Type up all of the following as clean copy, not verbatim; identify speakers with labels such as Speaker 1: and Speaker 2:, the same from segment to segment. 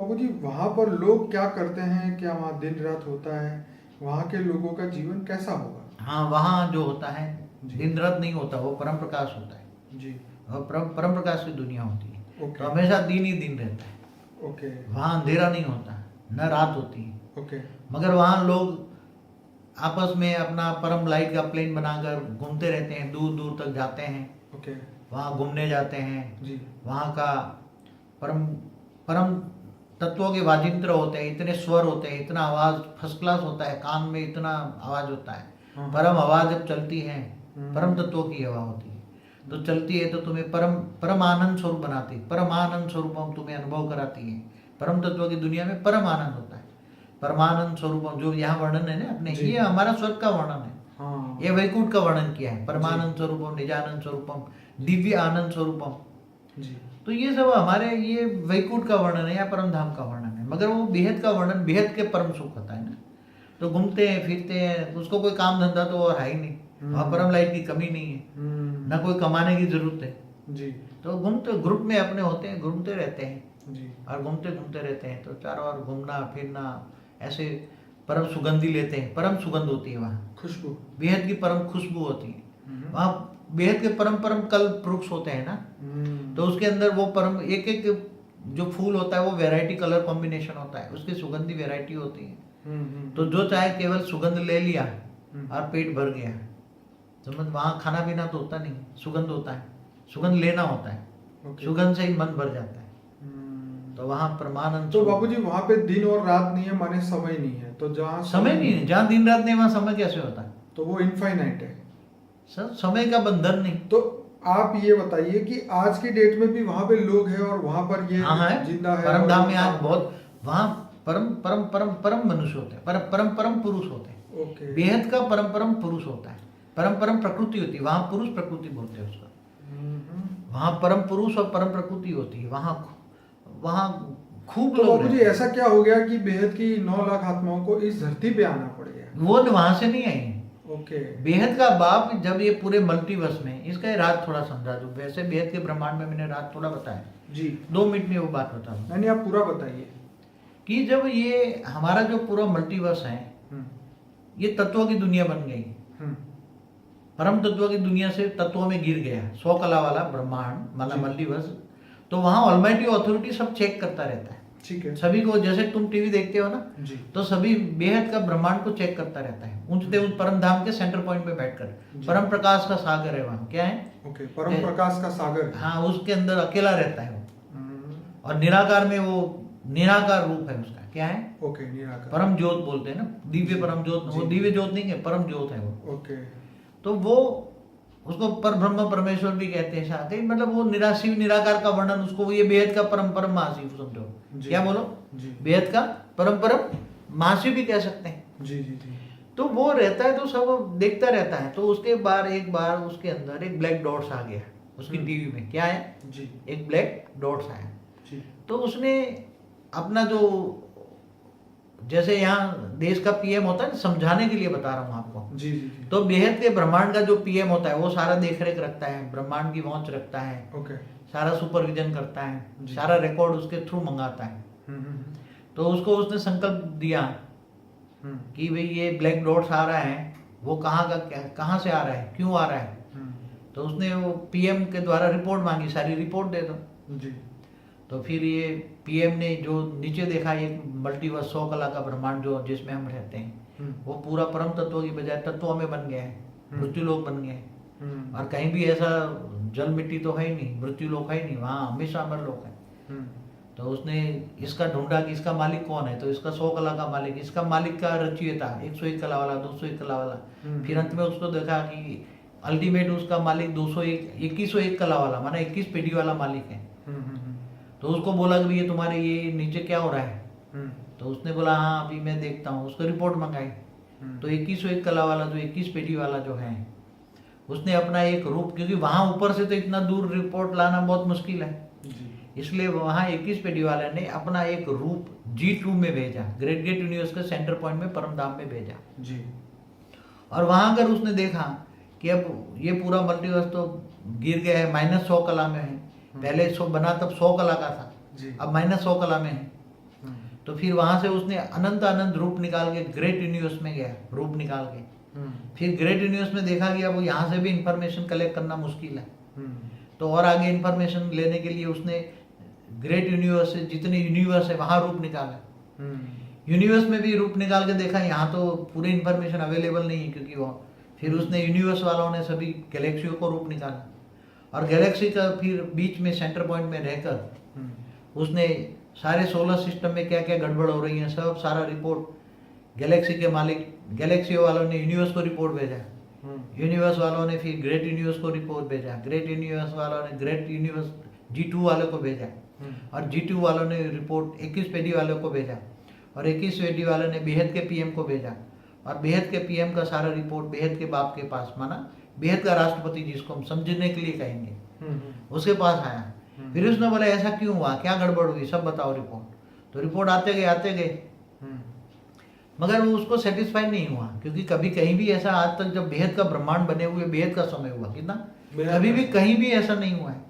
Speaker 1: बाबू जी, वहाँ पर लोग क्या करते हैं? क्या वहाँ दिन रात होता है? वहाँ के लोगों का जीवन कैसा होगा?
Speaker 2: हाँ, वहाँ जो होता है
Speaker 1: जी।
Speaker 2: दिन रात नहीं होता, वो परम प्रकाश होता है।
Speaker 1: जी।
Speaker 2: और परम प्रकाश की दुनिया होती है।
Speaker 1: ओके।
Speaker 2: तो हमेशा दिन ही दिन रहता है।
Speaker 1: ओके।
Speaker 2: वहाँ अंधेरा नहीं होता, न रात होती है।
Speaker 1: ओके।
Speaker 2: मगर वहाँ लोग आपस में अपना परम लाइट का प्लेन बनाकर घूमते रहते हैं, दूर दूर तक जाते हैं।
Speaker 1: ओके।
Speaker 2: वहाँ घूमने जाते हैं।
Speaker 1: जी।
Speaker 2: वहाँ का परम परम तत्वों के वाजिंत्र होते हैं, इतने स्वर होते हैं, इतना आवाज़ फर्स्ट क्लास होता है, कान में इतना आवाज़ होता है।
Speaker 1: हाँ।
Speaker 2: परम हवा जब चलती है,
Speaker 1: हम्म।
Speaker 2: परम तत्वों की हवा होती है, तो चलती है तो तुम्हें परम परम आनंद स्वरूप बनाती है, परम आनंद स्वरूपम तुम्हें अनुभव कराती है। परम तत्वों की दुनिया में परम आनंद होता है, परमानंद स्वरूपम, जो यहाँ वर्णन है ना अपने,
Speaker 1: जी।
Speaker 2: ये हमारा स्वर्ग का वर्णन है।
Speaker 1: हाँ।
Speaker 2: ये वैकुंठ का वर्णन किया है, परमानंद स्वरूपम, निजानंद स्वरूपम, दिव्य आनंद स्वरूपम।
Speaker 1: जी।
Speaker 2: तो ये सब हमारे ये वैकुंठ का वर्णन है या परम धाम का वर्णन है। मगर वो बेहद का वर्णन, बेहद के परम सुख होता है ना। तो घूमते हैं फिरते हैं, उसको कोई काम धंधा तो और है ही नहीं, वहाँ परम लाइफ की कमी नहीं है, ना कोई कमाने की जरूरत है।
Speaker 1: जी।
Speaker 2: तो घूमते ग्रुप में अपने होते हैं, घूमते रहते हैं
Speaker 1: जी।
Speaker 2: और घूमते घूमते रहते हैं। तो चारों ओर घूमना फिरना, ऐसे परम सुगंधी लेते हैं, परम सुगंध होती है वहाँ,
Speaker 1: खुशबू,
Speaker 2: बेहद की परम खुशबू होती है वहाँ। बेहद के परम परम कल्प वृक्ष होते हैं ना, तो उसके अंदर वो परम एक एक जो फूल होता है वो वैरायटी कलर कॉम्बिनेशन होता है, उसकी सुगंधी वैरायटी होती है। तो जो चाहे केवल सुगंध ले लिया और पेट भर गया, समझ। वहाँ खाना पीना तो होता नहीं, सुगंध होता है, सुगंध लेना होता है, सुगंध से ही मन भर जाता है। तो वहाँ परमानंद।
Speaker 1: तो बाबूजी वहाँ पे दिन और रात नहीं है, माने समय नहीं है, तो जहाँ
Speaker 2: समय नहीं है, जहाँ दिन रात नहीं वहाँ समय कैसे होता है?
Speaker 1: तो वो इनफाइनाइट है
Speaker 2: सर, समय का बंधन नहीं।
Speaker 1: तो आप ये बताइए कि आज की डेट में भी वहाँ पे लोग हैं और वहाँ पर ये
Speaker 2: हाँ है,
Speaker 1: जिंदा है।
Speaker 2: परम धाम में आज बहुत वहाँ परम परम परम परम मनुष्य होते हैं, परम परम परम पुरुष होते हैं।
Speaker 1: ओके।
Speaker 2: बेहद का परम परम पुरुष होता है, परम परम प्रकृति होती है वहाँ, पुरुष प्रकृति बोलते हैं उसका। वहाँ परम पुरुष और परम प्रकृति होती है वहाँ। वहाँ खूब
Speaker 1: तो
Speaker 2: लोग
Speaker 1: बाबूजी
Speaker 2: रहते हैं।
Speaker 1: ऐसा क्या हो गया कि बेहद की 9 लाख आत्माओं को इस धरती पे आना पड़ गया?
Speaker 2: वो वहां से नहीं आई है।
Speaker 1: ओके।
Speaker 2: बेहद का बाप जब ये पूरे मल्टीवर्स में, इसका ये राज थोड़ा समझा दूं। वैसे बेहद के ब्रह्मांड में मैंने राज थोड़ा बताया
Speaker 1: जी।
Speaker 2: 2 मिनट में वो बात बता दूं।
Speaker 1: नहीं, आप पूरा बताइए
Speaker 2: कि जब ये हमारा जो पूरा मल्टीवर्स है, ये तत्वों की दुनिया बन गई, परम तत्वों की दुनिया से तत्वों में गिर गया 100 कला वाला ब्रह्मांड मतलब मल्टीवर्स। तो वहाँ ऑलमाइटी अथॉरिटी सब चेक करता रहता है,
Speaker 1: ठीक है।
Speaker 2: सभी को, जैसे तुम टीवी देखते हो ना
Speaker 1: जी।
Speaker 2: तो सभी बेहद का ब्रह्मांड को चेक करता रहता है, ऊंचते उस परम धाम के सेंटर पॉइंट पे बैठकर। परम प्रकाश का सागर है वहाँ, क्या है?
Speaker 1: ओके, परम प्रकाश का सागर।
Speaker 2: हाँ, उसके अंदर अकेला रहता है वो। और निराकार में वो निराकार रूप है उसका, क्या है?
Speaker 1: ओके, निराकार,
Speaker 2: परम ज्योत बोलते हैं ना, दिव्य परम ज्योत। वो दिव्य ज्योत नहीं है, परम ज्योत है वो।
Speaker 1: ओके।
Speaker 2: तो वो उसको पर ब्रह्म परमेश्वर भी कहते हैं साथ ही, मतलब वो निराशिव निराकार का वर्णन, उसको ये बेहद का परम परम महाशिव समझो। क्या बोलो? बेहद का परम परम महाशिव भी कह सकते हैं।
Speaker 1: जी जी जी।
Speaker 2: तो वो रहता है तो सब देखता रहता है। तो उसके बाद एक बार उसके अंदर एक ब्लैक डॉट्स आ गया उसकी टीवी में। क्या है?
Speaker 1: जी।
Speaker 2: एक ब्लैक डॉट्स आया
Speaker 1: जी।
Speaker 2: तो उसने अपना जो, जैसे यहाँ देश का पीएम होता है, समझाने के लिए बता रहा हूँ आपको।
Speaker 1: जी जी जी।
Speaker 2: तो बेहद के ब्रह्मांड का जो पीएम होता है वो सारा देख रेख रखता है, ब्रह्मांड की वॉच रखता है,
Speaker 1: ओके,
Speaker 2: सारा सुपरविजन करता है, सारा रिकॉर्ड उसके थ्रू मंगाता है। तो उसको उसने संकल्प दिया कि भाई ये ब्लैक डॉट्स आ रहा है, वो कहाँ से आ रहा है, क्यों आ रहा है। तो उसने वो पीएम के द्वारा रिपोर्ट मांगी, सारी रिपोर्ट दे दो जी। तो फिर ये पीएम ने जो नीचे देखा, एक मल्टीवर्स 100 कला का ब्रह्मांड जो जिसमें हम रहते हैं, वो पूरा परम तत्वों की बजाय तत्वों में बन गया है, मृत्यु लोक बन गया है। और कहीं भी ऐसा जल मिट्टी तो है ही नहीं, मृत्यु लोक है ही नहीं, वहाँ हमेशा अमर लोक है। तो उसने इसका ढूंढा कि इसका मालिक कौन है। तो इसका 100 कला का मालिक, इसका मालिक का रचयिता 101 कला वाला, 201 कला वाला। फिर अंत में उसको देखा कि अल्टीमेट उसका मालिक 2101 कला वाला, माना 21 पीढ़ी वाला मालिक है। तो उसको बोला कि ये तुम्हारे ये नीचे क्या हो रहा है। तो उसने बोला हाँ अभी मैं देखता हूँ। उसको रिपोर्ट मंगाई तो 2101 कला वाला जो 21 पेटी वाला जो है, उसने अपना एक रूप, क्योंकि वहां ऊपर से तो इतना दूर रिपोर्ट लाना बहुत मुश्किल है, इसलिए वहां 21 पेटी वाले ने अपना एक रूप G2 में भेजा, ग्रेट गेट यूनिवर्स के सेंटर पॉइंट में परम धाम में भेजा जी। और वहां अगर उसने देखा कि अब ये पूरा मल्टीवर्स तो गिर गया है, -100 कला में है। पहले 100 बना तब 100 कला का था, अब -100 कला में है। तो फिर वहां से उसने अनंत अनंत रूप निकाल के ग्रेट यूनिवर्स में गया, रूप निकाल के। फिर ग्रेट यूनिवर्स में देखा गया वो यहाँ से भी इंफॉर्मेशन कलेक्ट करना मुश्किल है, तो और आगे इंफॉर्मेशन लेने के लिए उसने ग्रेट यूनिवर्स से जितने यूनिवर्स है वहां रूप निकाला। यूनिवर्स में भी रूप निकाल के देखा, यहाँ तो पूरी इंफॉर्मेशन अवेलेबल नहीं है क्योंकि वो, फिर उसने यूनिवर्स वालों ने सभी गैलेक्सियों को रूप निकाला, और गैलेक्सी का फिर बीच में सेंटर पॉइंट में रहकर उसने सारे सोलर सिस्टम में क्या क्या गड़बड़ हो रही है सब सारा रिपोर्ट गैलेक्सी के मालिक, गैलेक्सी वालों ने यूनिवर्स को रिपोर्ट भेजा, यूनिवर्स वालों ने फिर ग्रेट यूनिवर्स को रिपोर्ट भेजा, ग्रेट यूनिवर्स वालों ने ग्रेट यूनिवर्स G2 वालों को भेजा, और G2 वालों ने रिपोर्ट 21 पेडी वालों को भेजा, और 21 पेडी वालों ने बेहद के पीएम को भेजा, और बेहद के पीएम का सारा रिपोर्ट बेहद के बाप के पास, माना बेहद का राष्ट्रपति जिसको हम समझने के लिए कहेंगे, उसके पास आया। फिर उसने बोला ऐसा क्यों हुआ, क्या गड़बड़ हुई, सब बताओ रिपोर्ट। तो रिपोर्ट आते गए मगर वो उसको सेटिस्फाई नहीं हुआ, क्योंकि कभी कहीं भी ऐसा आज तक जब बेहद का ब्रह्मांड बने हुए बेहद का समय हुआ कितना, कभी भी कहीं भी ऐसा नहीं हुआ है,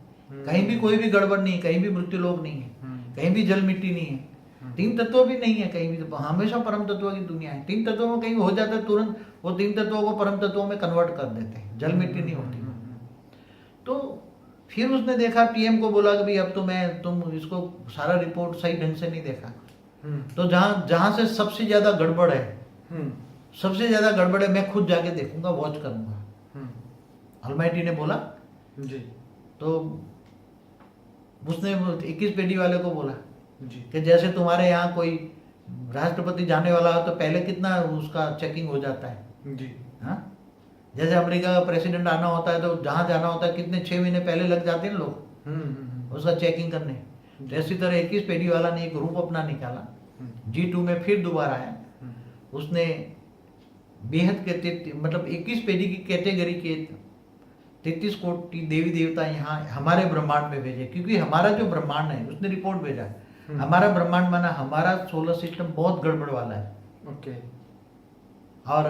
Speaker 2: कहीं भी कोई भी गड़बड़ नहीं, कहीं भी मृत्यु लोक नहीं है, कहीं भी जल मिट्टी नहीं है, तीन तत्व भी नहीं है कहीं भी, तो हमेशा परम तत्वों की दुनिया है। तीन तत्वों में कहीं हो जाता है तुरंत वो तीन तत्वों को परम तत्वों में कन्वर्ट कर देते हैं, जल मिट्टी नहीं होती। तो फिर उसने देखा, पीएम को बोला कि भाई अब तो तुम इसको सारा रिपोर्ट सही ढंग से नहीं देखा, तो जहां से सबसे ज्यादा गड़बड़ है मैं खुद जाके देखूंगा, वॉच करूंगा, अलमाइटी ने बोला जी। तो उसने 21 पेडी वाले को बोला जी कि जैसे तुम्हारे यहाँ कोई राष्ट्रपति जाने वाला हो तो पहले कितना उसका चेकिंग हो जाता है जी, हाँ, जैसे अमेरिका का प्रेसिडेंट आना होता है तो जहाँ जाना होता है कितने 6 महीने पहले लग जाते हैं लोग उसका चेकिंग करने। इसी तरह 21 पेडी वाला ने एक रूप अपना निकाला, G2 में फिर दोबारा आया, उसने बेहद के मतलब 21 पेडी की कैटेगरी के 33 कोटि देवी देवता यहाँ हमारे ब्रह्मांड में भेजे, क्योंकि हमारा जो ब्रह्मांड है उसने रिपोर्ट भेजा, हमारा ब्रह्मांड माना हमारा सोलर सिस्टम बहुत गड़बड़ वाला है, ओके, और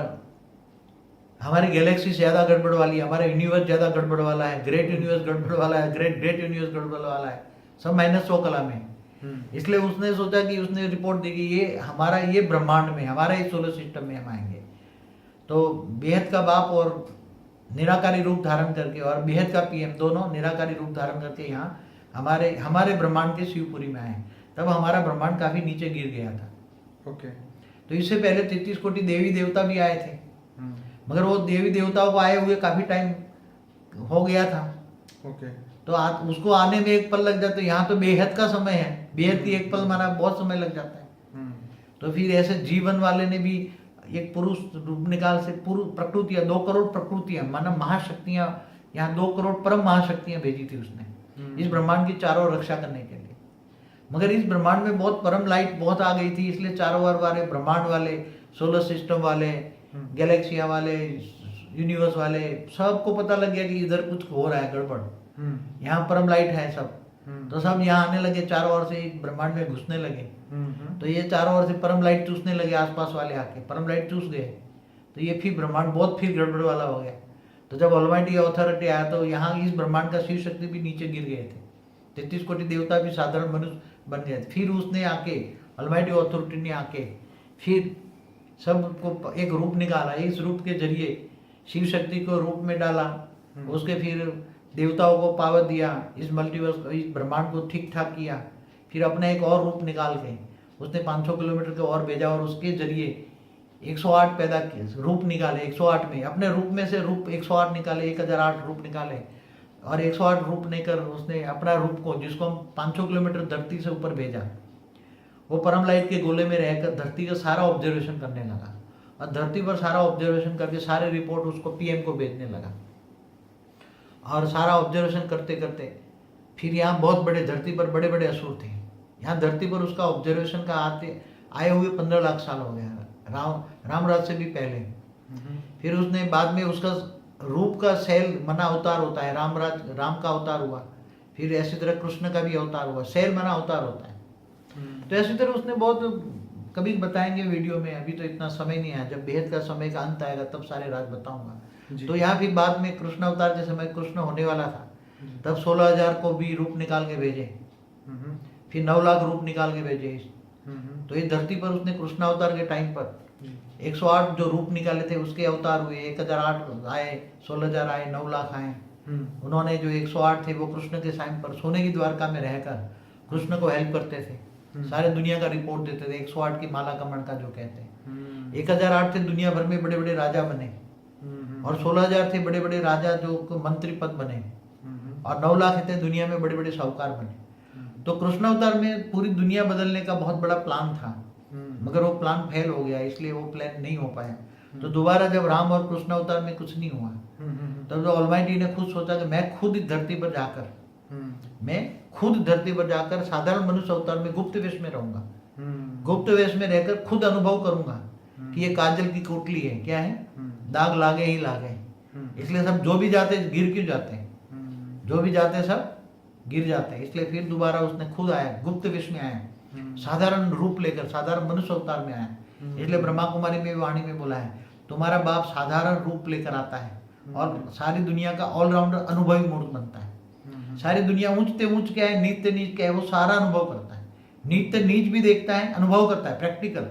Speaker 2: हमारी गैलेक्सी ज्यादा गड़बड़ वाली है, हमारा यूनिवर्स ज्यादा गड़बड़ वाला है, ग्रेट यूनिवर्स गड़बड़ वाला है, ग्रेट यूनिवर्स गड़बड़ वाला है, सब -100 कला में। इसलिए उसने सोचा कि उसने रिपोर्ट दी कि ये हमारा ये ब्रह्मांड में हमारा ये सोलर सिस्टम में हम आएंगे। तो बेहद का बाप और निराकारी रूप धारण करके और बेहद का पीएम दोनों निराकारी रूप धारण करके यहाँ हमारे ब्रह्मांड के शिवपुरी में आए। तब हमारा ब्रह्मांड काफी नीचे गिर गया था, ओके। तो इससे पहले 33 कोटि देवी देवता भी आए थे, मगर वो देवी देवताओं को आए हुए काफी टाइम हो गया था, ओके। तो उसको आने में एक पल लग जाता है, यहाँ तो बेहद का समय है, बेहद की एक पल माना बहुत समय लग जाता है। तो फिर ऐसे जीवन वाले ने भी एक पुरुष रूप निकाल से प्रकृतियां 2 करोड़ प्रकृतियां माना महाशक्तियां, यहाँ 2 करोड़ परम महाशक्तियां भेजी थी उसने इस ब्रह्मांड की चारों रक्षा करने के लिए। मगर इस ब्रह्मांड में बहुत परम लाइट बहुत आ गई थी, इसलिए चारों ओर वाले ब्रह्मांड वाले, सोलर सिस्टम वाले, गैलेक्सिया वाले, यूनिवर्स वाले सबको पता लग गया कि इधर कुछ हो रहा है गड़बड़, यहाँ परम लाइट है सब। तो सब यहाँ आने लगे, चारों ओर से ब्रह्मांड में घुसने लगे। तो ये चारों ओर से परम लाइट चूसने लगे, आसपास वाले आके परम लाइट चूस गए, तो ये फिर ब्रह्मांड बहुत फिर गड़बड़ वाला हो गया। तो जब ऑलमाइटी अथॉरिटी आया तो यहाँ इस ब्रह्मांड का शिव शक्ति भी नीचे गिर गए थे, 33 कोटि देवता भी साधारण मनुष्य बन गए थे। फिर उसने आके ऑलमाइटी अथॉरिटी ने आके फिर सबको एक रूप निकाला, इस रूप के जरिए शिव शक्ति को रूप में डाला, उसके फिर देवताओं को पावर दिया, इस मल्टीवर्स को, इस ब्रह्मांड को ठीक ठाक किया। फिर अपना एक और रूप निकाल के उसने 500 किलोमीटर के और भेजा और उसके जरिए 108 पैदा किए, रूप निकाले 108 में, अपने रूप में से रूप 108 निकाले, 1008 रूप निकाले, और 108 रूप लेकर उसने अपना रूप को, जिसको हम 500 किलोमीटर धरती से ऊपर भेजा, वो परम लाइट के गोले में रहकर धरती का सारा ऑब्जर्वेशन करने लगा, और धरती पर सारा ऑब्जर्वेशन करके सारे रिपोर्ट उसको पीएम को भेजने लगा। और सारा ऑब्जर्वेशन करते करते फिर यहाँ बहुत बड़े धरती पर बड़े बड़े असुर थे, यहाँ धरती पर उसका ऑब्जर्वेशन का आए हुए 15 लाख साल हो गया, रामराज से भी पहले। फिर उसने बाद में उसका रूप का सेल मना अवतार होता है, राम का अवतार हुआ, फिर ऐसी तरह कृष्ण का भी अवतार हुआ, सेल मना अवतार होता है। तो ऐसी तरह उसने बहुत, कभी बताएंगे वीडियो में, अभी तो इतना समय नहीं है, जब बेहद का समय का अंत आएगा तब सारे राज बताऊंगा। तो यहाँ फिर बाद में कृष्ण अवतार के समय कृष्ण होने वाला था, तब 16,000 को भी रूप निकाल के भेजे, फिर 9 लाख रूप निकाल के भेजे, तो ये धरती पर उसने कृष्ण अवतार के टाइम पर 108 जो रूप निकाले थे उसके अवतार हुए, 1008 आए, 16,000 आए, 9 लाख आए। उन्होंने जो 108 थे वो कृष्ण के टाइम पर सोने की द्वारका में रहकर कृष्ण को हेल्प करते थे, सारे दुनिया का रिपोर्ट देते थे। 108 की माला कमण का जो कहते हैं, 1008 थे दुनिया भर में बड़े बड़े राजा बने, और 16,000 थे बड़े बड़े राजा जो मंत्री पद बने, और 9 लाख थे दुनिया में बड़े बड़े साहूकार बने। तो कृष्ण अवतार में पूरी दुनिया बदलने का बहुत बड़ा प्लान था, मगर वो प्लान फेल हो गया, इसलिए वो प्लान नहीं हो पाया। तो दोबारा जब राम और कृष्ण अवतार में कुछ नहीं हुआ, तब जो ऑलमाइटी ने खुद सोचा कि मैं खुद इस धरती पर जाकर साधारण मनुष्य अवतार में गुप्त वेश में रहूंगा, गुप्त वेश में रहकर खुद अनुभव करूंगा कि ये काजल की कोटली है, क्या है, दाग लागे ही लागे। इसलिए सब जो भी जाते गिर क्यों जाते हैं, जो भी जाते सब गिर जाते हैं। इसलिए फिर दोबारा उसने खुद आया, गुप्त वेश में आया, साधारण रूप लेकर साधारण मनुष्य अवतार में आया। इसलिए ब्रह्मा कुमारी में वाणी में बोला है, तुम्हारा बाप साधारण रूप लेकर आता है और सारी दुनिया का ऑलराउंडर अनुभवी मूर्त बनता है। सारी दुनिया ऊंचते ऊंच क्या है, नीचते नीच क्या है, वो सारा अनुभव करता है। नीचते नीच भी देखता है, अनुभव करता है, प्रैक्टिकल,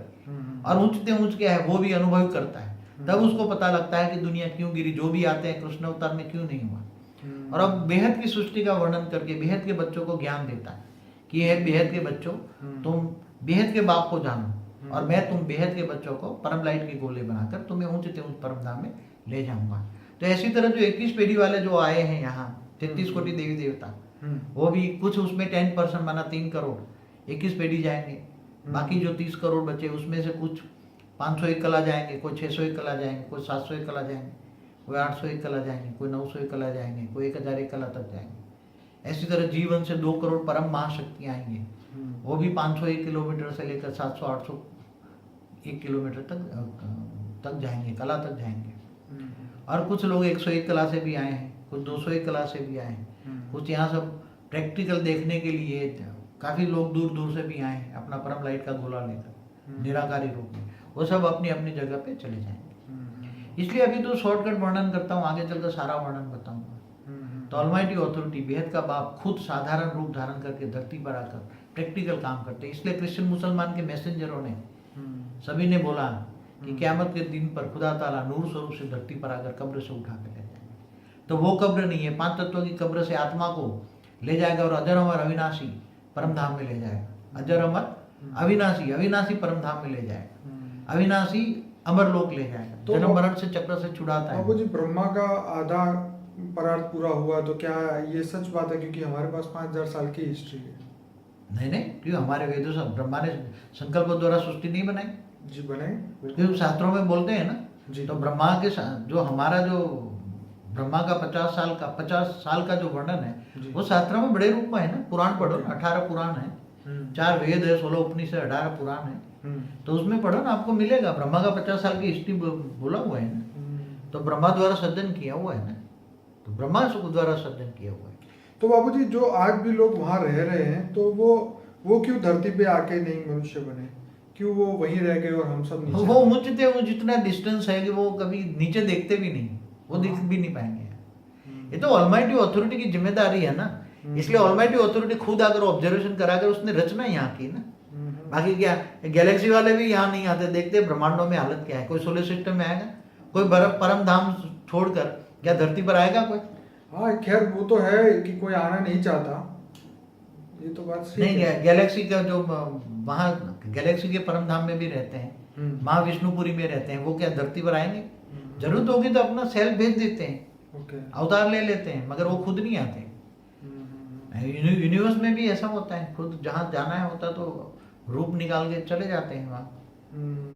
Speaker 2: और ऊंचते ऊंच क्या है वो भी अनुभव करता है। तब उसको पता लगता है कि दुनिया क्यों गिरी, जो भी आते हैं कृष्ण अवतार में क्यों नहीं हुआ। और अब बेहद की सृष्टि का वर्णन करके बेहद के बच्चों को ज्ञान देता है कि है बेहद के बच्चों, तुम बेहद के बाप को जानो, और मैं तुम बेहद के बच्चों को परम लाइट के गोले बनाकर तुम्हें ऊंचे ऊंच परम धाम में ले जाऊंगा। तो ऐसी तरह जो 21 पीढ़ी वाले जो आए हैं यहाँ, 33 कोटि देवी देवता, वो भी कुछ उसमें 10% माना 3 करोड़ 21 पीढ़ी जाएंगे, बाकी जो 30 करोड़ बचे उसमें से कुछ 501 कला जाएंगे, कोई 601 कला जाएंगे, कोई 701 कला जाएंगे, कोई 801 कला जाएंगे, कोई 901 कला जाएंगे, कोई 1001 कला तक जाएंगे। ऐसी तरह जीवन से 2 करोड़ परम महाशक्तियाँ आएंगे, वो भी 501 किलोमीटर से लेकर 700-801 किलोमीटर तक जाएंगे, कला तक जाएंगे। और कुछ लोग 101 कला से भी आए हैं, कुछ 201 कला से भी आए हैं, कुछ यहाँ सब प्रैक्टिकल देखने के लिए, काफ़ी लोग दूर दूर से भी आए हैं अपना परम लाइट का गोला लेकर निराकारी रूप में। वो सब अपनी अपनी जगह पे चले जाएंगे। इसलिए अभी तो शॉर्टकट वर्णन करता हूँ, आगे चलकर सारा वर्णन बताऊंगा। तो ऑलमाइटी ऑथोरिटी बेहद का बाप खुद साधारण रूप धारण करके धरती पर आकर प्रैक्टिकल काम करते। इसलिए क्रिश्चियन मुसलमान के मैसेंजरों ने सभी ने बोला कि क़यामत के दिन पर खुदा ताला नूर स्वरूप से धरती पर आकर कब्र से उठा कर ले जाएंगे। तो वो कब्र नहीं है, 5 तत्वों की कब्र से आत्मा को ले जाएगा और अजर अमर अविनाशी परम धाम में ले जाएगा। अजर अमर अविनाशी परम धाम में ले जाएगा, अविनाशी अमर लोक ले जाएगा, तो जन्म मरण से चक्र से छुड़ाता है।
Speaker 1: बाबू जी, ब्रह्मा का आधा परार्थ पूरा हुआ, तो क्या ये सच बात है? क्योंकि हमारे पास 5000 साल की हिस्ट्री है।
Speaker 2: नहीं, क्यों, हमारे वेदों से ब्रह्मा ने संकल्प द्वारा सृष्टि नहीं बनाई
Speaker 1: जी? बनाई,
Speaker 2: क्योंकि शास्त्रों में बोलते हैं ना जी। तो ब्रह्मा के जो हमारा जो ब्रह्मा का 50 साल का जो वर्णन है वो शास्त्रों में बड़े रूप में है ना। पुराण पढ़ो, 18 पुराण है, 4 वेद है, 16 उपनिषद, 18 पुराण है, तो उसमें पढ़ो ना, आपको मिलेगा। ब्रह्मा का 50 साल की हिस्ट्री बोला हुआ है ना, तो ब्रह्मा द्वारा सृजन किया हुआ है ना, तो ब्रह्मा द्वारा सृजन किया हुआ है।
Speaker 1: तो बाबूजी, जो आज भी लोग वहाँ रह रहे हैं, तो वो क्यों धरती पे आके नहीं मनुष्य बने? क्यों वो वहीं रह गए और हम सब नीचे?
Speaker 2: वो ऊंचते वो जितना डिस्टेंस है कि वो कभी नीचे देखते भी नहीं, वो दिख भी नहीं पाएंगे। ये तो ऑलमाइटी अथॉरिटी की जिम्मेदारी है ना। इसलिए ऑलमाइटी अथॉरिटी खुद अगर ऑब्जर्वेशन कराकर उसने रचना यहाँ की ना। बाकी क्या, गैलेक्सी वाले भी यहाँ नहीं आते, देखते ब्रह्मांडों में हालत क्या है। कोई सोलर सिस्टम में आएगा, कोई परम धाम छोड़कर क्या धरती पर आएगा कोई?
Speaker 1: हाँ, खैर वो तो है कि कोई आना नहीं चाहता, ये तो बात
Speaker 2: नहीं है। गैलेक्सी का जो वहाँ गैलेक्सी के परम धाम में भी रहते हैं, महाविष्णुपुरी में रहते हैं, वो क्या धरती पर आएंगे? जरूरत होगी तो अपना सेल भेज देते हैं, अवतार ले लेते हैं, मगर वो खुद नहीं आते। यूनिवर्स में भी ऐसा होता है, खुद जहाँ जाना है होता तो रूप निकाल के चले जाते हैं वहाँ।